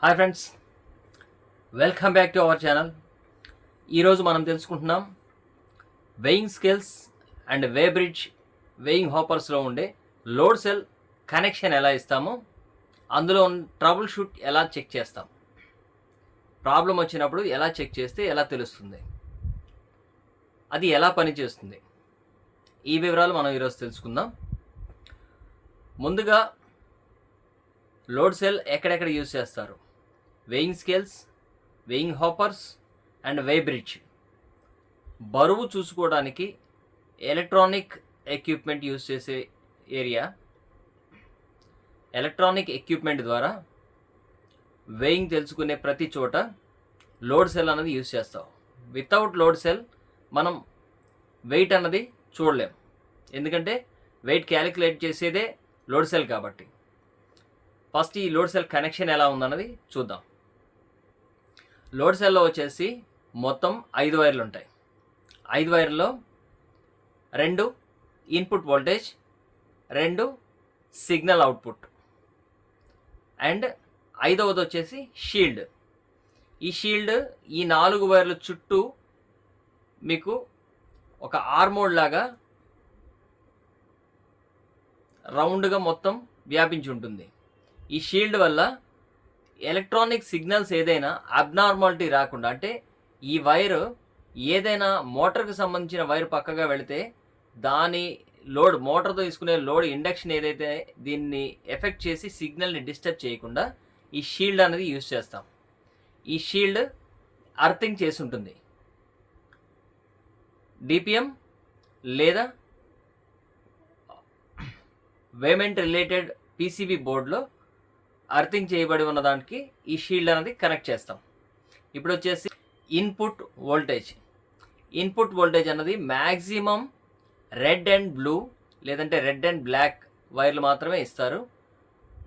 Hi friends, welcome back to our channel. ఈరోజు మనం తెలుసుకుంటున్నాం weighing scales and weigh bridge weighing హాపర్స్లో ఉండే లోడ్ సెల్ కనెక్షన్ ఎలా ఇస్తామో, అందులో ట్రబుల్ షూట్ ఎలా చెక్ చేస్తాం, ప్రాబ్లం వచ్చినప్పుడు ఎలా చెక్ చేస్తే ఎలా తెలుస్తుంది, అది ఎలా పనిచేస్తుంది, ఈ వివరాలు మనం ఈరోజు తెలుసుకుందాం. ముందుగా లోడ్ సెల్ ఎక్కడెక్కడ యూజ్ చేస్తారు? Weighing scales, weighing hoppers and weigh bridge. బరువు చూసుకోవడానికి ఎలక్ట్రానిక్ ఎక్విప్మెంట్ యూజ్ చేసే ఏరియా. ఎలక్ట్రానిక్ ఎక్విప్మెంట్ ద్వారా వెయింగ్ తెలుసుకునే ప్రతి చోట లోడ్ సెల్ అన్నది యూజ్ చేస్తాం. వితౌట్ లోడ్ సెల్ మనం వెయిట్ అన్నది చూడలేం, ఎందుకంటే వెయిట్ క్యాలిక్యులేట్ చేసేదే లోడ్ సెల్ కాబట్టి. ఫస్ట్ ఈ లోడ్ సెల్ కనెక్షన్ ఎలా ఉందన్నది చూద్దాం. లోడ్ సెల్లో వచ్చేసి మొత్తం 5 వైర్లు ఉంటాయి. 5 వైర్లలో 2 input voltage, 2 signal output and 5వది వచ్చేసి షీల్డ్. ఈ షీల్డ్ ఈ 4 వైర్ల చుట్టూ మీకు ఒక ఆర్మోడ్ లాగా రౌండ్గా మొత్తం వ్యాపించి ఉంటుంది. ఈ షీల్డ్ వల్ల ఎలక్ట్రానిక్ సిగ్నల్స్ ఏదైనా అబ్నార్మాలిటీ రాకుండా, అంటే ఈ వైర్ ఏదైనా మోటార్కి సంబంధించిన వైర్ పక్కగా వెళితే దాని లోడ్, మోటార్తో తీసుకునే లోడ్ ఇండక్షన్ ఏదైతే దీన్ని ఎఫెక్ట్ చేసి సిగ్నల్ని డిస్టర్బ్ చేయకుండా ఈ షీల్డ్ అనేది యూజ్ చేస్తాం. ఈ షీల్డ్ అర్థింగ్ చేసి ఉంటుంది. డిపిఎం లేదా వేమెంట్ రిలేటెడ్ పీసీబీ బోర్డులో అర్థింగ్ చేయబడి ఉన్న దానికి ఈ షీల్డ్ అనేది కనెక్ట్ చేస్తాం. ఇప్పుడు వచ్చేసి ఇన్పుట్ వోల్టేజ్. ఇన్పుట్ వోల్టేజ్ అన్నది మ్యాక్సిమం రెడ్ అండ్ బ్లూ లేదంటే రెడ్ అండ్ బ్లాక్ వైర్లు మాత్రమే ఇస్తారు.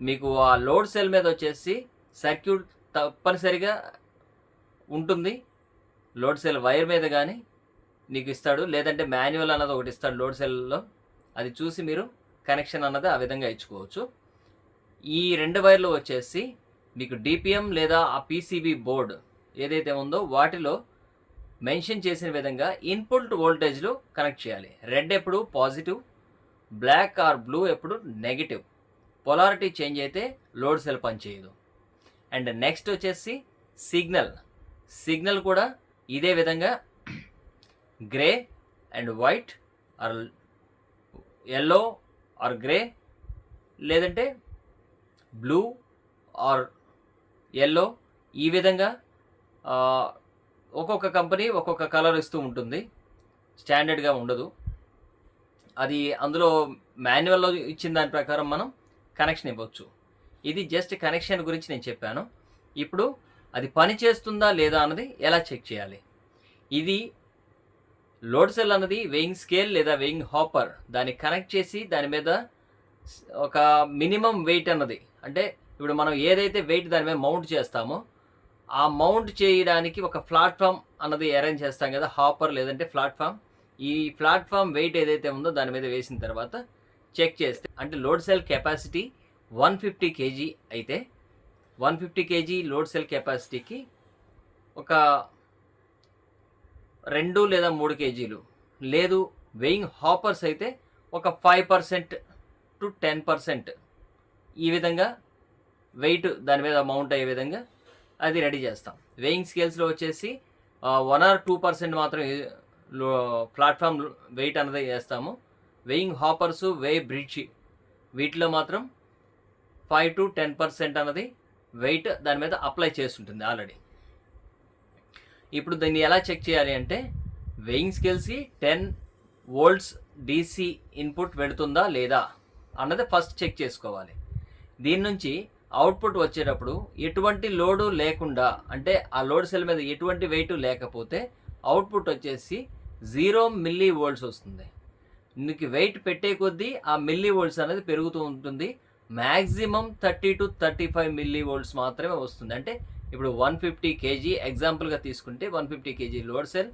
మీకు ఆ లోడ్ సెల్ మీద వచ్చేసి సర్క్యూట్ తప్పనిసరిగా ఉంటుంది. లోడ్ సెల్ వైర్ మీద కానీ నీకు ఇస్తాడు, లేదంటే మాన్యువల్ అన్నది ఒకటి ఇస్తాడు లోడ్ సెల్లో. అది చూసి మీరు కనెక్షన్ అన్నది ఆ విధంగా ఇచ్చుకోవచ్చు. ఈ 2 వైర్లు వచ్చేసి మీకు డిపిఎం లేదా ఆ పీసీబీ బోర్డ్ ఏదైతే ఉందో వాటిలో మెన్షన్ చేసిన విధంగా ఇన్పుట్ వోల్టేజ్లు కనెక్ట్ చేయాలి. రెడ్ ఎప్పుడు పాజిటివ్, బ్లాక్ ఆర్ బ్లూ ఎప్పుడు నెగిటివ్. పొలారిటీ చేంజ్ అయితే లోడ్ సెల్ పనిచేయదు. అండ్ నెక్స్ట్ వచ్చేసి సిగ్నల్. సిగ్నల్ కూడా ఇదే విధంగా grey and white or yellow or grey, లేదంటే బ్లూ ఆర్ ఎల్లో, ఈ విధంగా ఒక్కొక్క కంపెనీ ఒక్కొక్క కలర్ ఇస్తూ ఉంటుంది, స్టాండర్డ్గా ఉండదు. అది అందులో మాన్యువల్లో ఇచ్చిన దాని ప్రకారం మనం కనెక్షన్ ఇవ్వచ్చు. ఇది జస్ట్ కనెక్షన్ గురించి నేను చెప్పాను. ఇప్పుడు అది పని చేస్తుందా లేదా అన్నది ఎలా చెక్ చేయాలి? ఇది లోడ్ సెల్ అన్నది వెయింగ్ స్కేల్ లేదా వెయింగ్ హాపర్ దాన్ని కనెక్ట్ చేసి దాని మీద ఒక మినిమం వెయిట్ అన్నది, అంటే ఇప్పుడు మనం ఏదైతే వెయిట్ దాని మీద మౌంట్ చేస్తామో ఆ మౌంట్ చేయడానికి ఒక ప్లాట్ఫామ్ అన్నది అరేంజ్ చేస్తాం కదా, హాపర్ లేదంటే ప్లాట్ఫామ్. ఈ ప్లాట్ఫామ్ వెయిట్ ఏదైతే ఉందో దాని మీద వేసిన తర్వాత చెక్ చేస్తే, అంటే లోడ్ సెల్ కెపాసిటీ 150 kg అయితే 150 kg లోడ్ సెల్ కెపాసిటీకి ఒక 2 లేదా 3 kgలు, లేదు వెయింగ్ హాపర్స్ అయితే ఒక 5% to 10% ఈ విధంగా వెయిట్ దాని మీద మౌంట్ అయ్యే విధంగా అది రెడీ చేస్తాం. వెయింగ్ స్కేల్స్లో వచ్చేసి 1 or 2% మాత్రం ప్లాట్ఫామ్ వెయిట్ అన్నది వేస్తాము. వెయింగ్ హాపర్స్, వే బ్రిడ్జ్ వీటిలో మాత్రం 5 to 10% అన్నది వెయిట్ దాని మీద అప్లై చేస్తుంటుంది ఆల్రెడీ. ఇప్పుడు దీన్ని ఎలా చెక్ చేయాలి అంటే, వెయింగ్ స్కేల్స్కి 10 volts DC ఇన్పుట్ వెళుతుందా లేదా అన్నది ఫస్ట్ చెక్ చేసుకోవాలి. దీని నుంచి అవుట్పుట్ వచ్చేటప్పుడు ఎటువంటి లోడు లేకుండా, అంటే ఆ లోడ్ సెల్ మీద ఎటువంటి వెయిట్ లేకపోతే అవుట్పుట్ వచ్చేసి 0 mV వస్తుంది. నీకు వెయిట్ పెట్టే కొద్దీ ఆ mV అనేది పెరుగుతూ ఉంటుంది. మ్యాక్సిమం 30 to 35 mV మాత్రమే వస్తుంది. అంటే ఇప్పుడు 150 kg ఎగ్జాంపుల్గా తీసుకుంటే 150 kg load cell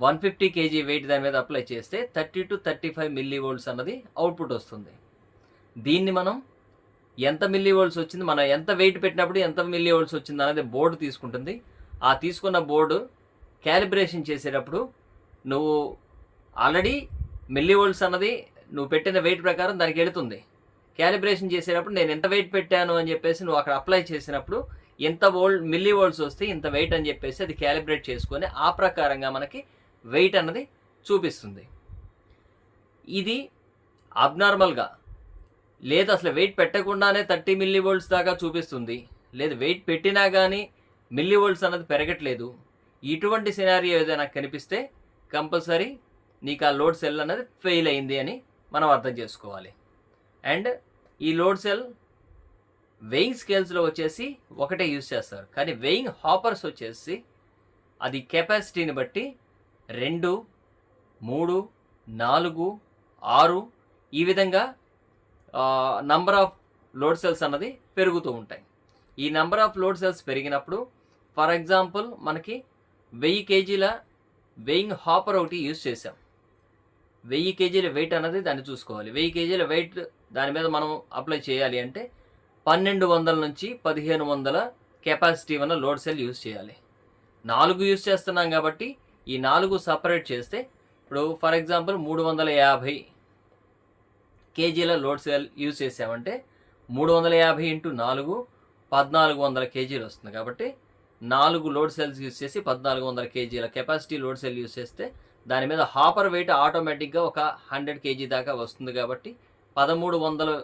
150 kg weight దాని మీద అప్లై చేస్తే 30 to 35 mV అన్నది అవుట్పుట్ వస్తుంది. దీన్ని మనం ఎంత మిల్లీ వోల్ట్స్ వచ్చింది, మనం ఎంత వెయిట్ పెట్టినప్పుడు ఎంత మిల్లీ వోల్ట్స్ వచ్చింది అనేది బోర్డు తీసుకుంటుంది. ఆ తీసుకున్న బోర్డు క్యాలిబ్రేషన్ చేసేటప్పుడు నువ్వు ఆల్రెడీ మిల్లీ వోల్ట్స్ అన్నది నువ్వు పెట్టిన వెయిట్ ప్రకారం దానికి వెళుతుంది. క్యాలిబ్రేషన్ చేసేటప్పుడు నేను ఎంత వెయిట్ పెట్టాను అని చెప్పేసి నువ్వు అక్కడ అప్లై చేసినప్పుడు ఎంత మిల్లీ వోల్ట్స్ వస్తే ఇంత వెయిట్ అని చెప్పేసి అది క్యాలిబ్రేట్ చేసుకొని ఆ ప్రకారంగా మనకి వెయిట్ అన్నది చూపిస్తుంది. ఇది అబ్నార్మల్గా లేదు, అసలు వెయిట్ పెట్టకుండానే 30 మిల్లీ వోల్ట్స్ దాకా చూపిస్తుంది, లేదు వెయిట్ పెట్టినా కానీ మిల్లీ వోల్ట్స్ అన్నది పెరగట్లేదు. ఇటువంటి సినారియో ఏదైనా కనిపిస్తే కంపల్సరీ నీకు ఆ లోడ్ సెల్ అన్నది ఫెయిల్ అయింది అని మనం అర్థం చేసుకోవాలి. అండ్ ఈ లోడ్ సెల్ వెయింగ్ స్కేల్స్లో వచ్చేసి ఒకటే యూజ్ చేస్తారు, కానీ వెయింగ్ హాపర్స్ వచ్చేసి అది కెపాసిటీని బట్టి 2, 3, 4, 6 ఈ విధంగా నంబర్ ఆఫ్ లోడ్ సెల్స్ అన్నది పెరుగుతూ ఉంటాయి. ఈ నంబర్ ఆఫ్ లోడ్ సెల్స్ పెరిగినప్పుడు ఫర్ ఎగ్జాంపుల్ మనకి 1000 kgల వెయింగ్ హాపర్ ఒకటి యూజ్ చేసాం. 1000 kgల వెయిట్ అన్నది దాన్ని చూసుకోవాలి. 1000 kgల వెయిట్ దాని మీద మనం అప్లై చేయాలి అంటే 1200 నుంచి 1500 కెపాసిటీ ఉన్న లోడ్ సెల్ యూజ్ చేయాలి. 4 యూజ్ చేస్తున్నాం కాబట్టి ఈ 4 సపరేట్ చేస్తే ఇప్పుడు ఫర్ ఎగ్జాంపుల్ 350 kgల లోడ్ సెల్ యూజ్ చేసామంటే 350 × 4 1400 kgలు వస్తుంది. కాబట్టి 4 లోడ్ సెల్స్ యూజ్ చేసి 1400 kgల కెపాసిటీ లోడ్ సెల్ యూజ్ చేస్తే దాని మీద హాపర్ వెయిట్ ఆటోమేటిక్గా ఒక 100 kg దాకా వస్తుంది. కాబట్టి 1300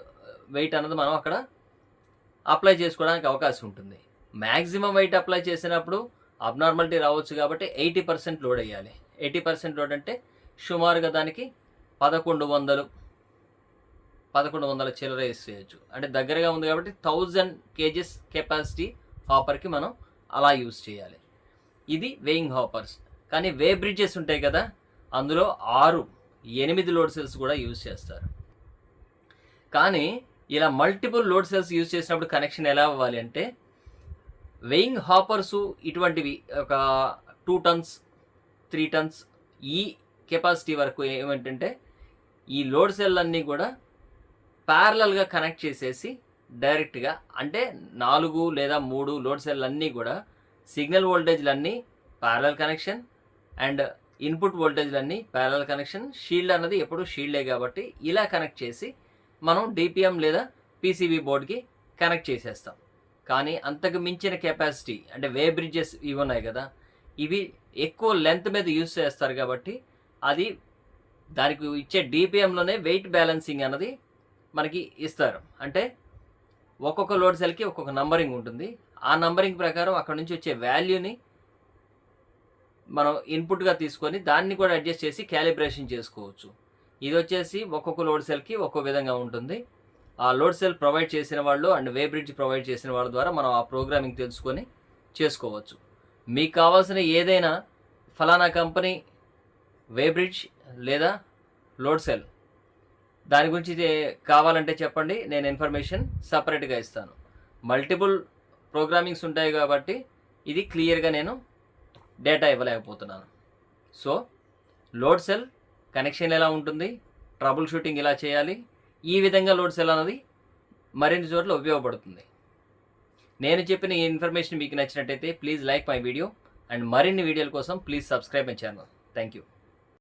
వెయిట్ అన్నది మనం అక్కడ అప్లై చేసుకోవడానికి అవకాశం ఉంటుంది. మ్యాక్సిమం వెయిట్ అప్లై చేసినప్పుడు అబ్నార్మాలిటీ రావచ్చు కాబట్టి 80% లోడ్ వేయాలి. 80% లోడ్ అంటే సుమారుగా దానికి 1100 చిల్లర వేసేయచ్చు. అంటే దగ్గరగా ఉంది కాబట్టి 1000 kgs కెపాసిటీ హాపర్కి మనం అలా యూజ్ చేయాలి. ఇది వెయింగ్ హాపర్స్. కానీ వే బ్రిడ్జెస్ ఉంటాయి కదా, అందులో 6, 8 లోడ్ సెల్స్ కూడా యూజ్ చేస్తారు. కానీ ఇలా మల్టిపుల్ లోడ్ సెల్స్ యూజ్ చేసినప్పుడు కనెక్షన్ ఎలా అవ్వాలి అంటే వెయింగ్ హాపర్స్ ఇటువంటివి ఒక 2 tons 3 tons ఈ కెపాసిటీ వరకు ఏమంటే ఈ లోడ్ సెల్ అన్నీ కూడా ప్యారలల్గా కనెక్ట్ చేసేసి డైరెక్ట్గా అంటే 4 లేదా 3 లోడ్ సెల్ అన్నీ కూడా సిగ్నల్ వోల్టేజ్లన్నీ ప్యారలల్ కనెక్షన్ అండ్ ఇన్పుట్ వోల్టేజ్లన్నీ ప్యారలల్ కనెక్షన్. షీల్డ్ అన్నది ఎప్పుడు షీల్డే కాబట్టి ఇలా కనెక్ట్ చేసి మనం డిపిఎం లేదా పీసీబీ బోర్డ్కి కనెక్ట్ చేసేస్తాం. కానీ అంతకు మించిన కెపాసిటీ అంటే వే బ్రిడ్జెస్ ఇవి ఉన్నాయి కదా, ఇవి ఎక్కువ లెంత్ మీద యూజ్ చేస్తారు కాబట్టి అది దానికి ఇచ్చే డిపిఎంలోనే వెయిట్ బ్యాలెన్సింగ్ అన్నది మనకి ఇస్తారు. అంటే ఒక్కొక్క లోడ్ సెల్కి ఒక్కొక్క నంబరింగ్ ఉంటుంది. ఆ నంబరింగ్ ప్రకారం అక్కడ నుంచి వచ్చే వాల్యూని మనం ఇన్పుట్గా తీసుకొని దాన్ని కూడా అడ్జస్ట్ చేసి క్యాలిబ్రేషన్ చేసుకోవచ్చు. ఇది వచ్చేసి ఒక్కొక్క లోడ్ సెల్కి ఒక్కొక్క విధంగా ఉంటుంది. ఆ లోడ్ సెల్ ప్రొవైడ్ చేసిన వాళ్ళు అండ్ వే బ్రిడ్జ్ ప్రొవైడ్ చేసిన వాళ్ళ ద్వారా మనం ఆ ప్రోగ్రామింగ్ తెలుసుకొని చేసుకోవచ్చు. మీకు కావాల్సిన ఏదైనా ఫలానా కంపెనీ వే బ్రిడ్జ్ లేదా లోడ్ సెల్ దాని గురించి కావాలంటే చెప్పండి, నేను ఇన్ఫర్మేషన్ సపరేట్గా ఇస్తాను. మల్టిపుల్ ప్రోగ్రామింగ్స్ ఉంటాయి కాబట్టి ఇది క్లియర్గా నేను డేటా ఇవ్వలేకపోతున్నాను. సో లోడ్ సెల్ కనెక్షన్ ఎలా ఉంటుంది, ట్రబుల్ షూటింగ్ ఎలా చేయాలి, ఈ విధంగా లోడ్ సెల్ అన్నది మరిన్ని చోట్ల ఉపయోగపడుతుంది. నేను చెప్పిన ఈ ఇన్ఫర్మేషన్ మీకు నచ్చినట్టయితే please like my video and మరిన్ని వీడియోల కోసం please subscribe my channel. Thank you.